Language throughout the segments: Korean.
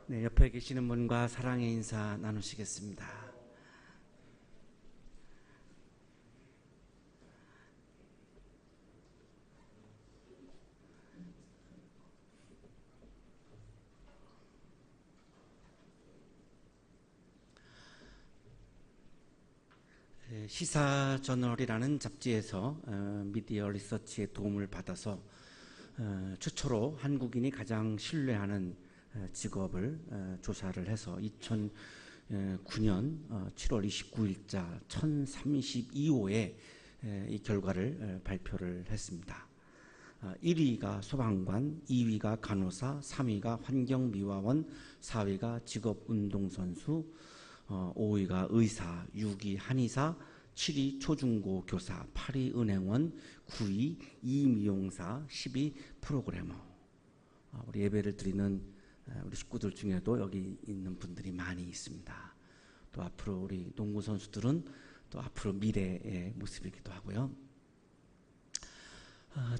네, 옆에 계시는 분과 사랑의 인사 나누시겠습니다. 시사저널이라는 잡지에서 미디어 리서치의 도움을 받아서 최초로 한국인이 가장 신뢰하는 직업을 조사를 해서 2009년 7월 29일자 1032호에 이 결과를 발표를 했습니다. 1위가 소방관, 2위가 간호사, 3위가 환경미화원, 4위가 직업운동선수, 5위가 의사, 6위 한의사, 7위 초중고 교사, 8위 은행원, 9위 이미용사, 10위 프로그래머. 우리 예배를 드리는 우리 식구들 중에도 여기 있는 분들이 많이 있습니다. 또 앞으로 우리 농구 선수들은 또 앞으로 미래의 모습이기도 하고요.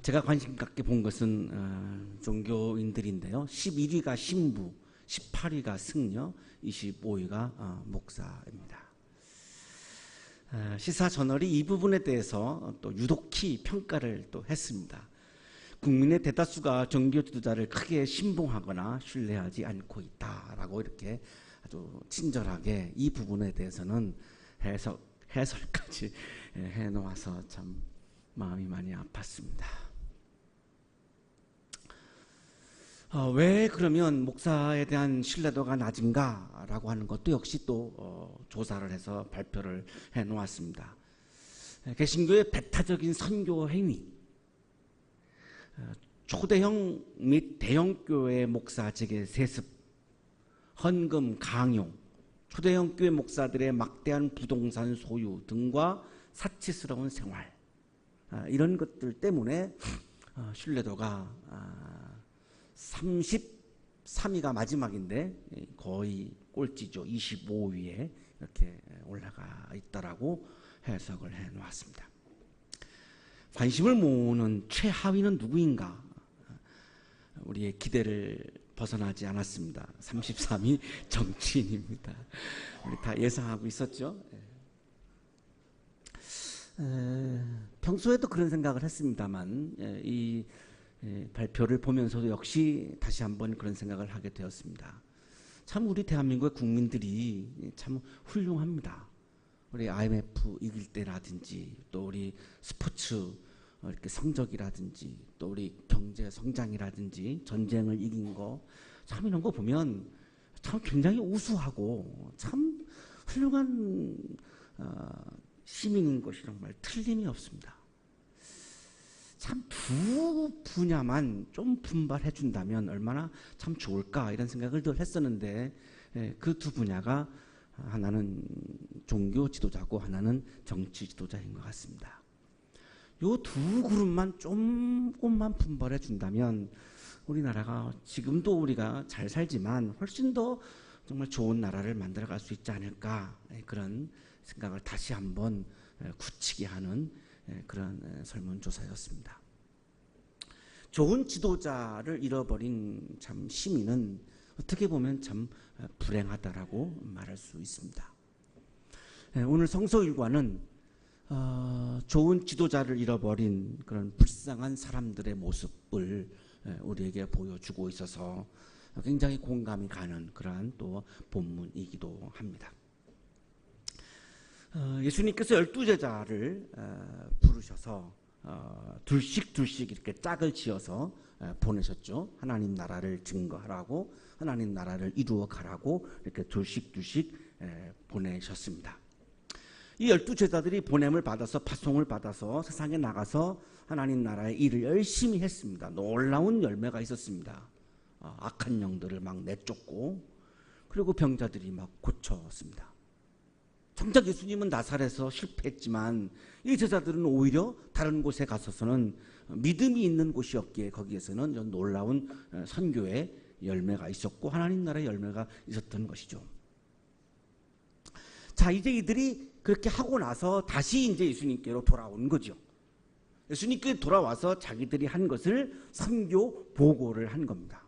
제가 관심 갖게 본 것은 종교인들인데요. 11위가 신부, 18위가 승려, 25위가 목사입니다. 시사저널이 이 부분에 대해서 또 유독히 평가를 또 했습니다. 국민의 대다수가 종교 지도자를 크게 신봉하거나 신뢰하지 않고 있다라고 이렇게 아주 친절하게 이 부분에 대해서는 해설까지 해놓아서 참 마음이 많이 아팠습니다. 왜 그러면 목사에 대한 신뢰도가 낮은가라고 하는 것도 역시 또 조사를 해서 발표를 해놓았습니다. 개신교의 배타적인 선교 행위, 초대형 및 대형교회 목사직의 세습, 헌금 강요, 초대형 교회 목사들의 막대한 부동산 소유 등과 사치스러운 생활, 이런 것들 때문에 신뢰도가 33위가 마지막인데 거의 꼴찌죠. 25위에 이렇게 올라가 있다라고 해석을 해 놓았습니다. 관심을 모으는 최하위는 누구인가? 우리의 기대를 벗어나지 않았습니다. 33위 정치인입니다. 우리 다 예상하고 있었죠. 평소에도 그런 생각을 했습니다만 이 발표를 보면서도 역시 다시 한번 그런 생각을 하게 되었습니다. 참 우리 대한민국의 국민들이 참 훌륭합니다. 우리 IMF 이길 때라든지 또 우리 스포츠 이렇게 성적이라든지 또 우리 경제 성장이라든지 전쟁을 이긴 거 참 이런 거 보면 참 굉장히 우수하고 참 훌륭한 시민인 것이 정말 틀림이 없습니다. 참 두 분야만 좀 분발해 준다면 얼마나 참 좋을까 이런 생각을 늘 했었는데 그 두 분야가 하나는 종교 지도자고 하나는 정치 지도자인 것 같습니다. 요 두 그룹만 조금만 분발해 준다면 우리나라가 지금도 우리가 잘 살지만 훨씬 더 정말 좋은 나라를 만들어갈 수 있지 않을까 그런 생각을 다시 한번 굳히게 하는 그런 설문조사였습니다. 좋은 지도자를 잃어버린 참 시민은 어떻게 보면 참 불행하다라고 말할 수 있습니다. 오늘 성서일과는 좋은 지도자를 잃어버린 그런 불쌍한 사람들의 모습을 우리에게 보여주고 있어서 굉장히 공감이 가는 그러한 또 본문이기도 합니다. 예수님께서 12제자를 부르셔서 둘씩 이렇게 짝을 지어서 보내셨죠. 하나님 나라를 증거하라고, 하나님 나라를 이루어 가라고 이렇게 둘씩 보내셨습니다. 이 12제자들이 보냄을 받아서 파송을 받아서 세상에 나가서 하나님 나라의 일을 열심히 했습니다. 놀라운 열매가 있었습니다. 악한 영들을 막 내쫓고 그리고 병자들이 막 고쳤습니다. 정작 예수님은 나사렛에서 실패했지만 이 제자들은 오히려 다른 곳에 가서서는 믿음이 있는 곳이었기에 거기에서는 놀라운 선교의 열매가 있었고 하나님 나라의 열매가 있었던 것이죠. 자, 이제 이들이 그렇게 하고 나서 다시 이제 예수님께로 돌아온 거죠. 예수님께 돌아와서 자기들이 한 것을 선교 보고를 한 겁니다.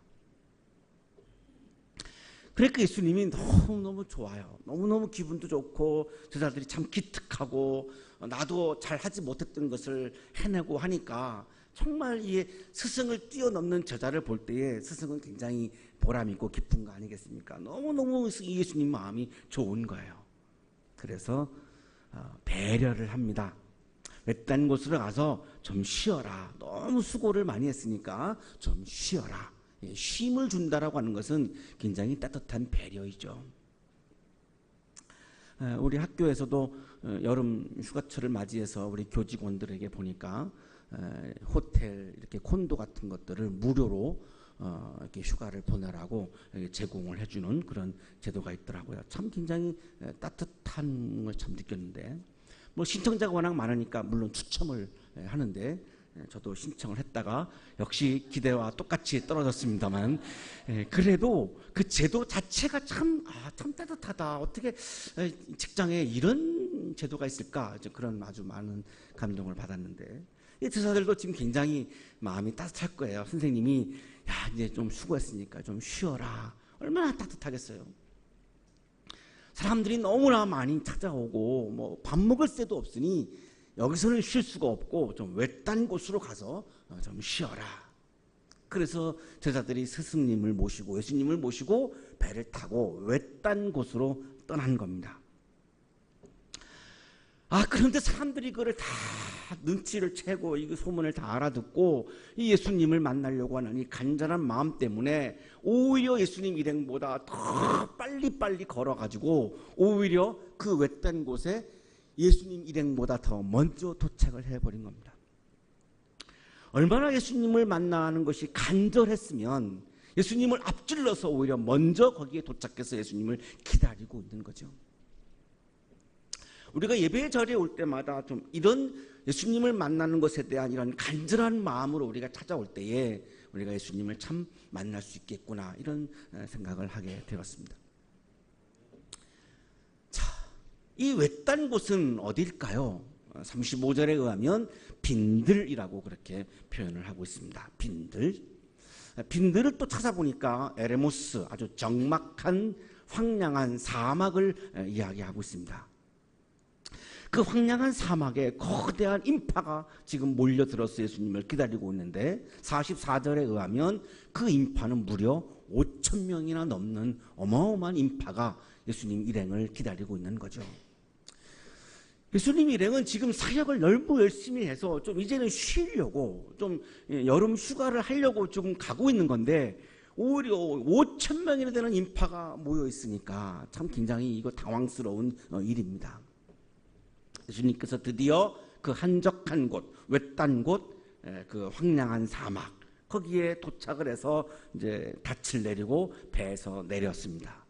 그러니까 예수님이 너무너무 좋아요. 너무너무 기분도 좋고 제자들이 참 기특하고 나도 잘 하지 못했던 것을 해내고 하니까 정말 이 스승을 뛰어넘는 제자를 볼 때에 스승은 굉장히 보람있고 기쁜 거 아니겠습니까? 너무너무 예수님 마음이 좋은 거예요. 그래서 배려를 합니다. 외딴 곳으로 가서 좀 쉬어라. 너무 수고를 많이 했으니까 좀 쉬어라. 쉼을 준다라고 하는 것은 굉장히 따뜻한 배려이죠. 우리 학교에서도 여름 휴가철을 맞이해서 우리 교직원들에게 보니까 호텔 이렇게 콘도 같은 것들을 무료로 이렇게 휴가를 보내라고 제공을 해주는 그런 제도가 있더라고요. 참 굉장히 따뜻한 걸 참 느꼈는데, 뭐 신청자가 워낙 많으니까 물론 추첨을 하는데 저도 신청을 했다가 역시 기대와 똑같이 떨어졌습니다만, 그래도 그 제도 자체가 참 따뜻하다. 어떻게 직장에 이런 제도가 있을까? 그런 아주 많은 감동을 받았는데, 이 제자들도 지금 굉장히 마음이 따뜻할 거예요. 선생님이 야, 이제 좀 수고했으니까 좀 쉬어라. 얼마나 따뜻하겠어요. 사람들이 너무나 많이 찾아오고 뭐 밥 먹을 새도 없으니 여기서는 쉴 수가 없고 좀 외딴 곳으로 가서 좀 쉬어라. 그래서 제자들이 스승님을 모시고 예수님을 모시고 배를 타고 외딴 곳으로 떠난 겁니다. 그런데 사람들이 그걸 다 눈치를 채고 이 소문을 다 알아듣고 이 예수님을 만나려고 하는 이 간절한 마음 때문에 오히려 예수님 일행보다 더 빨리빨리 걸어가지고 오히려 그 외딴 곳에 예수님 일행보다 더 먼저 도착을 해버린 겁니다. 얼마나 예수님을 만나는 것이 간절했으면 예수님을 앞질러서 오히려 먼저 거기에 도착해서 예수님을 기다리고 있는 거죠. 우리가 예배 자리에 올 때마다 좀 이런 예수님을 만나는 것에 대한 이런 간절한 마음으로 우리가 찾아올 때에 우리가 예수님을 참 만날 수 있겠구나, 이런 생각을 하게 되었습니다. 자, 이 외딴 곳은 어딜까요? 35절에 의하면 빈들이라고 그렇게 표현을 하고 있습니다. 빈들을 또 찾아보니까 에레모스, 아주 적막한 황량한 사막을 이야기하고 있습니다. 그 황량한 사막에 거대한 인파가 지금 몰려들어서 예수님을 기다리고 있는데 44절에 의하면 그 인파는 무려 5천 명이나 넘는 어마어마한 인파가 예수님 일행을 기다리고 있는 거죠. 예수님 일행은 지금 사역을 너무 열심히 해서 좀 이제는 쉬려고 좀 여름 휴가를 하려고 지금 가고 있는 건데 오히려 5천 명이나 되는 인파가 모여 있으니까 참 굉장히 이거 당황스러운 일입니다. 예수님께서 드디어 그 한적한 곳, 외딴 곳, 그 황량한 사막, 거기에 도착을 해서 이제 닻을 내리고 배에서 내렸습니다.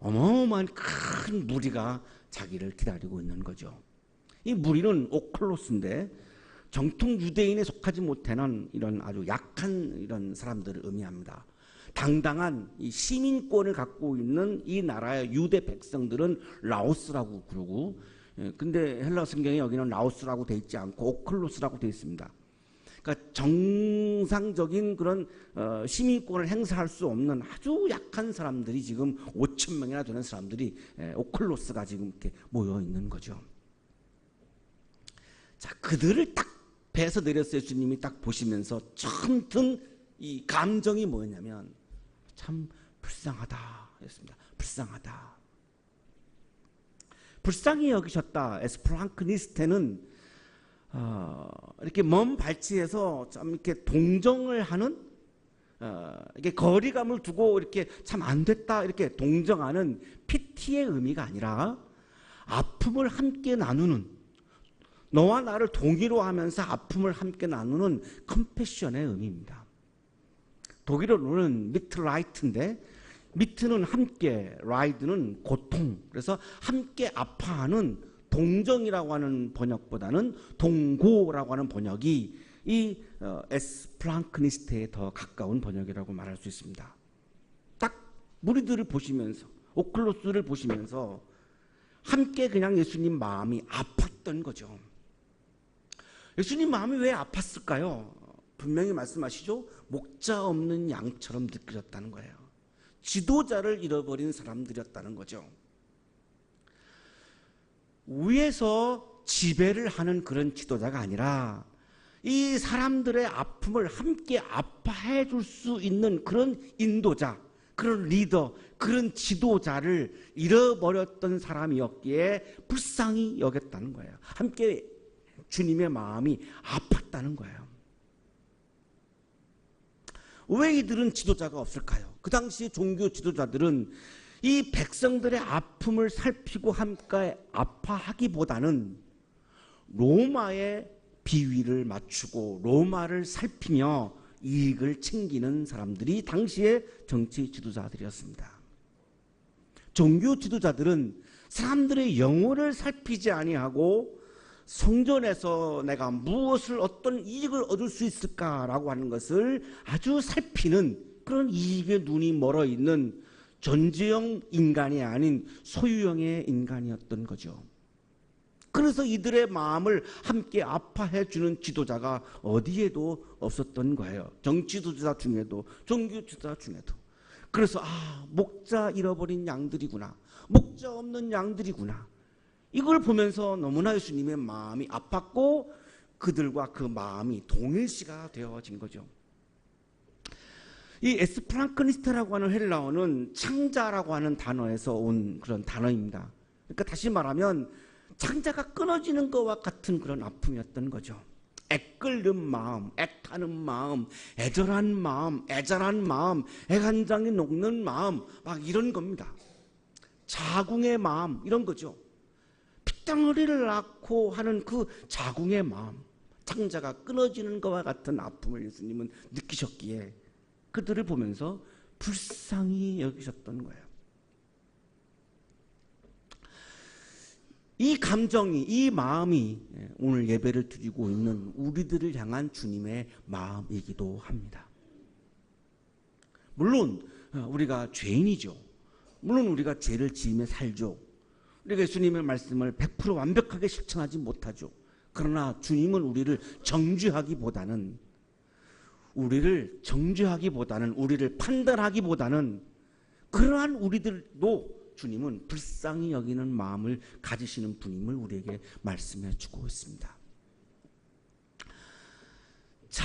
어마어마한 큰 무리가 자기를 기다리고 있는 거죠. 이 무리는 오클로스인데 정통 유대인에 속하지 못하는 이런 아주 약한 이런 사람들을 의미합니다. 당당한 이 시민권을 갖고 있는 이 나라의 유대 백성들은 라오스라고 부르고, 근데 헬라 성경에 여기는 라오스라고 되어 있지 않고 오클로스라고 되어 있습니다. 그러니까 정상적인 그런 시민권을 행사할 수 없는 아주 약한 사람들이 지금 5천 명이나 되는 사람들이 오클로스가 지금 이렇게 모여 있는 거죠. 자, 그들을 딱 배에서 내렸어요. 예수님이 딱 보시면서 처음 든 이 감정이 뭐였냐면 참 불쌍하다였습니다. 불쌍하다. 불쌍히 여기셨다. 에스프랑크니스테는 이렇게 먼 발치에서 좀 이렇게 동정을 하는, 이렇게 거리감을 두고 이렇게 참 안 됐다 이렇게 동정하는 피티의 의미가 아니라 아픔을 함께 나누는, 너와 나를 동의로 하면서 아픔을 함께 나누는 컴패션의 의미입니다. 독일어로는 미트라이트인데 미트는 함께, 라이드는 고통. 그래서 함께 아파하는 동정이라고 하는 번역보다는 동고라고 하는 번역이 이 에스프랑크니스테에 더 가까운 번역이라고 말할 수 있습니다. 딱 무리들을 보시면서, 오클로스를 보시면서 함께 그냥 예수님 마음이 아팠던 거죠. 예수님 마음이 왜 아팠을까요? 분명히 말씀하시죠. 목자 없는 양처럼 느껴졌다는 거예요. 지도자를 잃어버린 사람들이었다는 거죠. 위에서 지배를 하는 그런 지도자가 아니라 이 사람들의 아픔을 함께 아파해 줄 수 있는 그런 인도자, 그런 리더, 그런 지도자를 잃어버렸던 사람이었기에 불쌍히 여겼다는 거예요. 함께 주님의 마음이 아팠다는 거예요. 왜 이들은 지도자가 없을까요? 그 당시 종교 지도자들은 이 백성들의 아픔을 살피고 함께 아파하기보다는 로마의 비위를 맞추고 로마를 살피며 이익을 챙기는 사람들이 당시의 정치 지도자들이었습니다. 종교 지도자들은 사람들의 영혼을 살피지 아니하고 성전에서 내가 무엇을 어떤 이익을 얻을 수 있을까라고 하는 것을 아주 살피는 그런 이익에 눈이 멀어 있는 존재형 인간이 아닌 소유형의 인간이었던 거죠. 그래서 이들의 마음을 함께 아파해 주는 지도자가 어디에도 없었던 거예요. 정치 지도자 중에도 종교 지도자 중에도. 그래서 목자 잃어버린 양들이구나. 목자 없는 양들이구나. 이걸 보면서 너무나 예수님의 마음이 아팠고 그들과 그 마음이 동일시가 되어진 거죠. 이 에스프랑크니스트라고 하는 헬라어는 창자라고 하는 단어에서 온 그런 단어입니다. 그러니까 다시 말하면 창자가 끊어지는 것과 같은 그런 아픔이었던 거죠. 애끓는 마음, 애타는 마음, 애절한 마음, 애절한 마음, 애간장이 녹는 마음, 막 이런 겁니다. 자궁의 마음, 이런 거죠. 핏덩어리를 낳고 하는 그 자궁의 마음, 창자가 끊어지는 것과 같은 아픔을 예수님은 느끼셨기에 그들을 보면서 불쌍히 여기셨던 거예요. 이 감정이, 이 마음이 오늘 예배를 드리고 있는 우리들을 향한 주님의 마음이기도 합니다. 물론 우리가 죄인이죠. 물론 우리가 죄를 지으며 살죠. 우리가 예수님의 말씀을 100% 완벽하게 실천하지 못하죠. 그러나 주님은 우리를 정죄하기보다는 우리를 판단하기보다는 그러한 우리들도 주님은 불쌍히 여기는 마음을 가지시는 분임을 우리에게 말씀해 주고 있습니다. 자,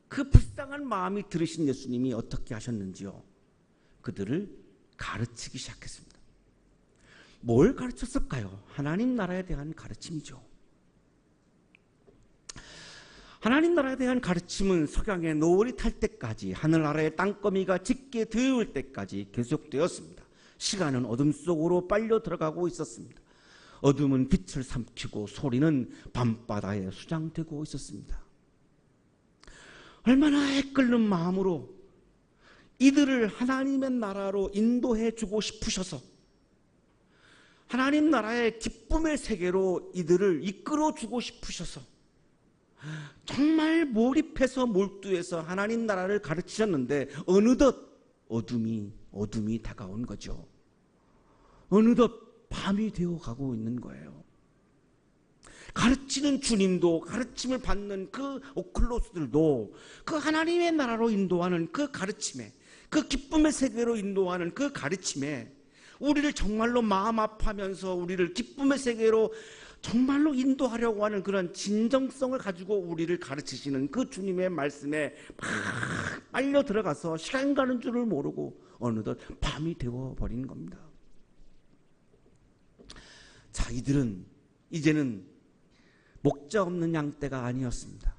그 불쌍한 마음이 들으신 예수님이 어떻게 하셨는지요? 그들을 가르치기 시작했습니다. 뭘 가르쳤을까요? 하나님 나라에 대한 가르침이죠. 하나님 나라에 대한 가르침은 석양에 노을이 탈 때까지, 하늘나라의 땅거미가 짙게 드울 때까지 계속되었습니다. 시간은 어둠 속으로 빨려 들어가고 있었습니다. 어둠은 빛을 삼키고 소리는 밤바다에 수장되고 있었습니다. 얼마나 애끓는 마음으로 이들을 하나님의 나라로 인도해 주고 싶으셔서 하나님 나라의 기쁨의 세계로 이들을 이끌어 주고 싶으셔서 정말 몰입해서 몰두해서 하나님 나라를 가르치셨는데 어느덧 어둠이 다가온 거죠. 어느덧 밤이 되어가고 있는 거예요. 가르치는 주님도, 가르침을 받는 그 오클로스들도 그 하나님의 나라로 인도하는 그 가르침에, 그 기쁨의 세계로 인도하는 그 가르침에 우리를 정말로 마음 아파하면서 우리를 기쁨의 세계로 정말로 인도하려고 하는 그런 진정성을 가지고 우리를 가르치시는 그 주님의 말씀에 막 빨려 들어가서 시간 가는 줄을 모르고 어느덧 밤이 되어버린 겁니다. 자, 이들은 이제는 목자 없는 양떼가 아니었습니다.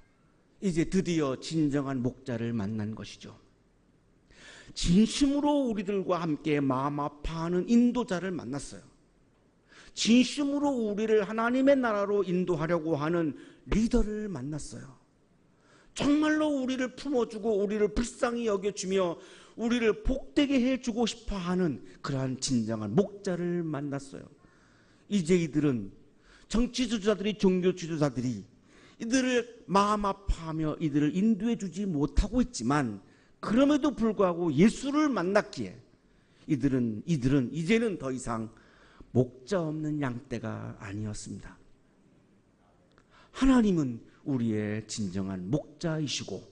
이제 드디어 진정한 목자를 만난 것이죠. 진심으로 우리들과 함께 마음 아파하는 인도자를 만났어요. 진심으로 우리를 하나님의 나라로 인도하려고 하는 리더를 만났어요. 정말로 우리를 품어주고 우리를 불쌍히 여겨주며 우리를 복되게 해주고 싶어하는 그러한 진정한 목자를 만났어요. 이제 이들은 정치 지도자들이, 종교 지도자들이 이들을 마음 아파하며 이들을 인도해 주지 못하고 있지만 그럼에도 불구하고 예수를 만났기에 이들은 이제는 더 이상 목자 없는 양떼가 아니었습니다. 하나님은 우리의 진정한 목자이시고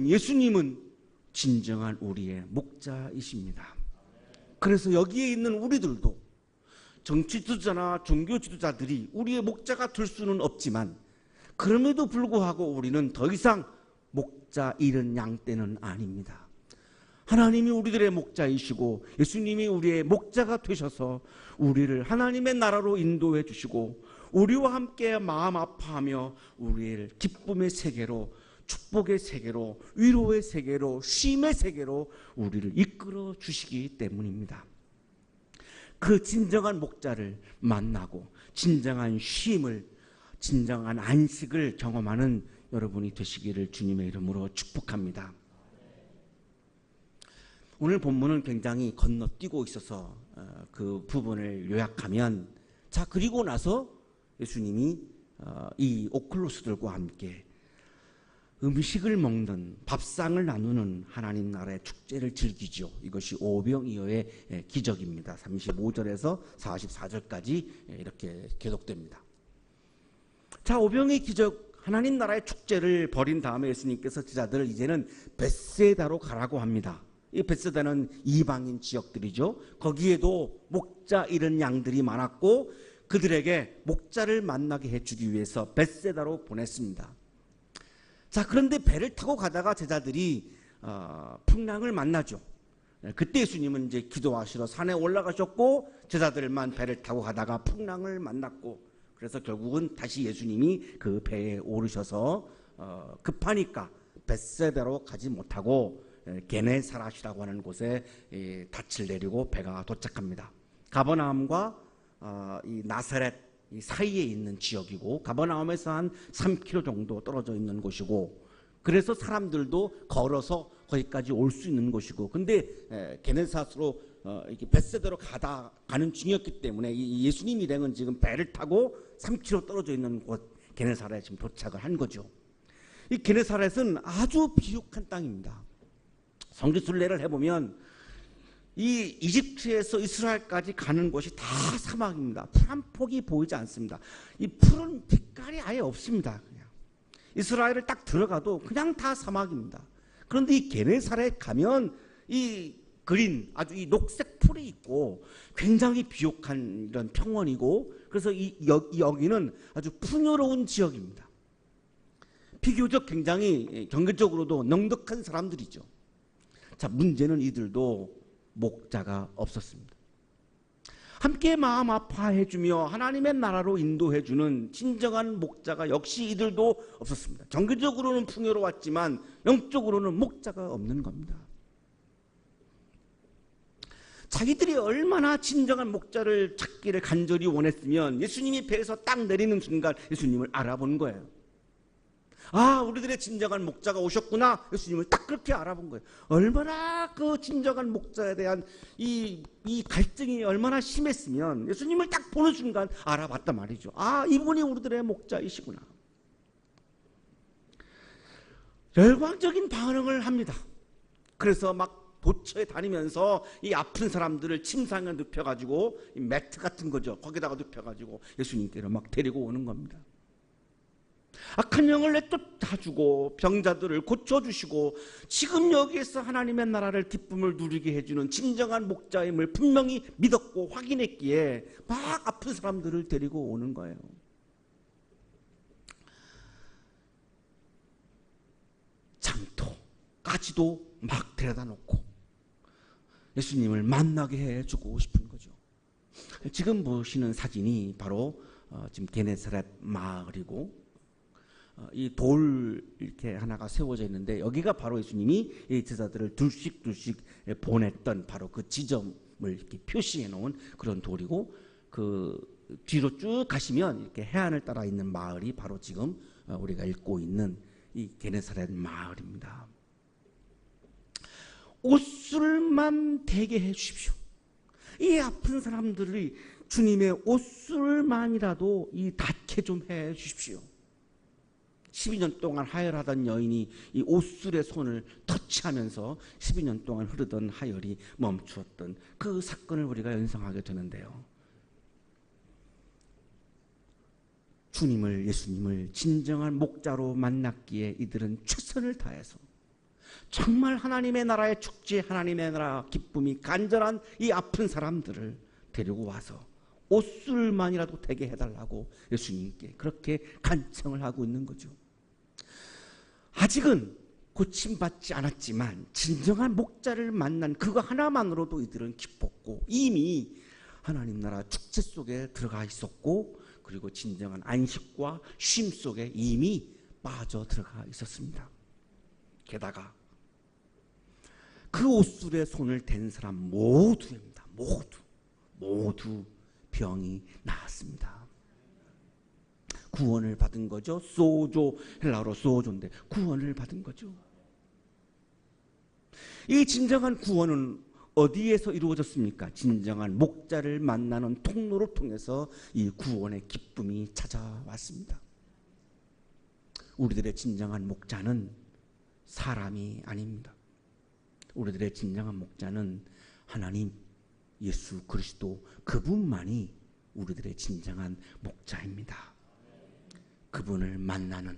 예수님은 진정한 우리의 목자이십니다. 그래서 여기에 있는 우리들도 정치 지도자나 종교 지도자들이 우리의 목자가 될 수는 없지만, 그럼에도 불구하고 우리는 더 이상 목자 잃은 양떼는 아닙니다. 하나님이 우리들의 목자이시고 예수님이 우리의 목자가 되셔서 우리를 하나님의 나라로 인도해 주시고 우리와 함께 마음 아파하며 우리를 기쁨의 세계로, 축복의 세계로, 위로의 세계로, 쉼의 세계로 우리를 이끌어 주시기 때문입니다. 그 진정한 목자를 만나고 진정한 쉼을, 진정한 안식을 경험하는 여러분이 되시기를 주님의 이름으로 축복합니다. 오늘 본문은 굉장히 건너뛰고 있어서 그 부분을 요약하면, 자, 그리고 나서 예수님이 이 오클로스들과 함께 음식을 먹는, 밥상을 나누는 하나님 나라의 축제를 즐기죠. 이것이 오병이어의 기적입니다. 35절에서 44절까지 이렇게 계속됩니다. 자, 오병이어 기적, 하나님 나라의 축제를 벌인 다음에 예수님께서 제자들을 이제는 벳세다로 가라고 합니다. 이 벳세다는 이방인 지역들이죠. 거기에도 목자 잃은 양들이 많았고 그들에게 목자를 만나게 해주기 위해서 벳세다로 보냈습니다. 자, 그런데 배를 타고 가다가 제자들이 풍랑을 만나죠. 그때 예수님은 이제 기도하시러 산에 올라가셨고 제자들만 배를 타고 가다가 풍랑을 만났고, 그래서 결국은 다시 예수님이 그 배에 오르셔서 급하니까 벳세다로 가지 못하고 게네사렛이라고 하는 곳에 닻을 내리고 배가 도착합니다. 가버나움과 이 나사렛 이 사이에 있는 지역이고, 가버나움에서 한 3km 정도 떨어져 있는 곳이고, 그래서 사람들도 걸어서 거기까지 올 수 있는 곳이고, 근데 게네사렛으로 이렇게 벳세다로 가는 중이었기 때문에 이 예수님 일행은 지금 배를 타고 3km 떨어져 있는 곳 게네사렛에 지금 도착을 한 거죠. 이 게네사렛은 아주 비옥한 땅입니다. 성지순례를 해보면 이 이집트에서 이스라엘까지 가는 곳이 다 사막입니다. 풀 한 폭이 보이지 않습니다. 이 풀은 빛깔이 아예 없습니다. 그냥 이스라엘을 딱 들어가도 그냥 다 사막입니다. 그런데 이 게네사렛 가면 이 그린, 아주 이 녹색 풀이 있고 굉장히 비옥한 이런 평원이고, 그래서 여기는 아주 풍요로운 지역입니다. 비교적 굉장히 경제적으로도 넉넉한 사람들이죠. 자, 문제는 이들도 목자가 없었습니다. 함께 마음 아파해주며 하나님의 나라로 인도해주는 진정한 목자가 역시 이들도 없었습니다. 정규적으로는 풍요로웠지만 영적으로는 목자가 없는 겁니다. 자기들이 얼마나 진정한 목자를 찾기를 간절히 원했으면 예수님이 배에서 딱 내리는 순간 예수님을 알아본 거예요. 아, 우리들의 진정한 목자가 오셨구나. 예수님을 딱 그렇게 알아본 거예요. 얼마나 그 진정한 목자에 대한 이 갈증이 얼마나 심했으면 예수님을 딱 보는 순간 알아봤단 말이죠. 아, 이분이 우리들의 목자이시구나. 열광적인 반응을 합니다. 그래서 막 도처에 다니면서 이 아픈 사람들을 침상에 눕혀가지고 이 매트 같은 거죠. 거기다가 눕혀가지고 예수님께로 막 데리고 오는 겁니다. 악한 영을 내쫓아주고 병자들을 고쳐주시고, 지금 여기에서 하나님의 나라를 기쁨을 누리게 해주는 진정한 목자임을 분명히 믿었고 확인했기에 막 아픈 사람들을 데리고 오는 거예요. 장터까지도 막 데려다 놓고 예수님을 만나게 해주고 싶은 거죠. 지금 보시는 사진이 바로 지금 게네사렛 마을이고, 이 돌 이렇게 하나가 세워져 있는데 여기가 바로 예수님이 이 제자들을 둘씩 보냈던 바로 그 지점을 이렇게 표시해 놓은 그런 돌이고, 그 뒤로 쭉 가시면 이렇게 해안을 따라 있는 마을이 바로 지금 우리가 읽고 있는 이 게네사렛 마을입니다. 옷술만 되게 해 주십시오. 이 아픈 사람들이 주님의 옷술만이라도 이 닿게 좀 해 주십시오. 12년 동안 하혈하던 여인이 이 옷술의 손을 터치하면서 12년 동안 흐르던 하혈이 멈추었던 그 사건을 우리가 연상하게 되는데요. 예수님을 진정한 목자로 만났기에 이들은 최선을 다해서 정말 하나님의 나라의 축제, 하나님의 나라 기쁨이 간절한 이 아픈 사람들을 데리고 와서 옷술만이라도 되게 해달라고 예수님께 그렇게 간청을 하고 있는 거죠. 아직은 고침받지 않았지만 진정한 목자를 만난 그거 하나만으로도 이들은 기뻤고 이미 하나님 나라 축제 속에 들어가 있었고, 그리고 진정한 안식과 쉼 속에 이미 빠져 들어가 있었습니다. 게다가 그 옷술에 손을 댄 사람 모두입니다. 모두 병이 나았습니다. 구원을 받은 거죠. 소조, 헬라어로 소조인데 구원을 받은 거죠. 이 진정한 구원은 어디에서 이루어졌습니까? 진정한 목자를 만나는 통로를 통해서 이 구원의 기쁨이 찾아왔습니다. 우리들의 진정한 목자는 사람이 아닙니다. 우리들의 진정한 목자는 하나님, 예수 그리스도, 그분만이 우리들의 진정한 목자입니다. 그분을 만나는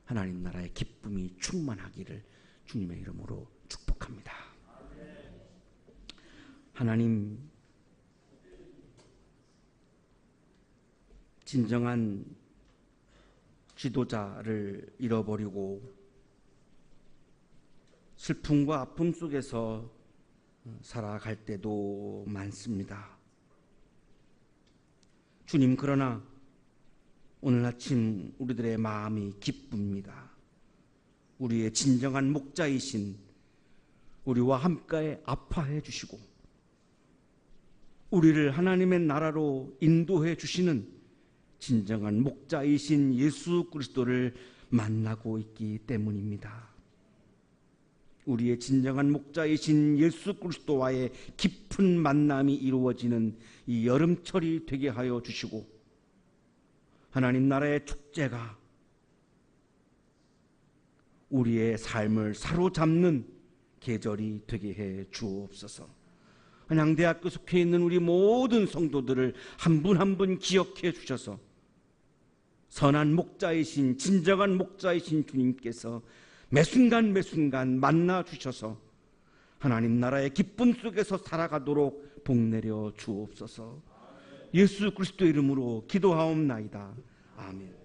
하나님 나라의 기쁨이 충만하기를 주님의 이름으로 축복합니다. 하나님, 진정한 지도자를 잃어버리고 슬픔과 아픔 속에서 살아갈 때도 많습니다. 주님, 그러나 오늘 아침 우리들의 마음이 기쁩니다. 우리의 진정한 목자이신, 우리와 함께 아파해 주시고 우리를 하나님의 나라로 인도해 주시는 진정한 목자이신 예수 그리스도를 만나고 있기 때문입니다. 우리의 진정한 목자이신 예수 그리스도와의 깊은 만남이 이루어지는 이 여름철이 되게 하여 주시고, 하나님 나라의 축제가 우리의 삶을 사로잡는 계절이 되게 해 주옵소서. 한양대학교 속해 있는 우리 모든 성도들을 한 분 한 분 기억해 주셔서 선한 목자이신, 진정한 목자이신 주님께서 매순간 매순간 만나 주셔서 하나님 나라의 기쁨 속에서 살아가도록 복내려 주옵소서. 예수 그리스도 이름으로 기도하옵나이다. 아멘.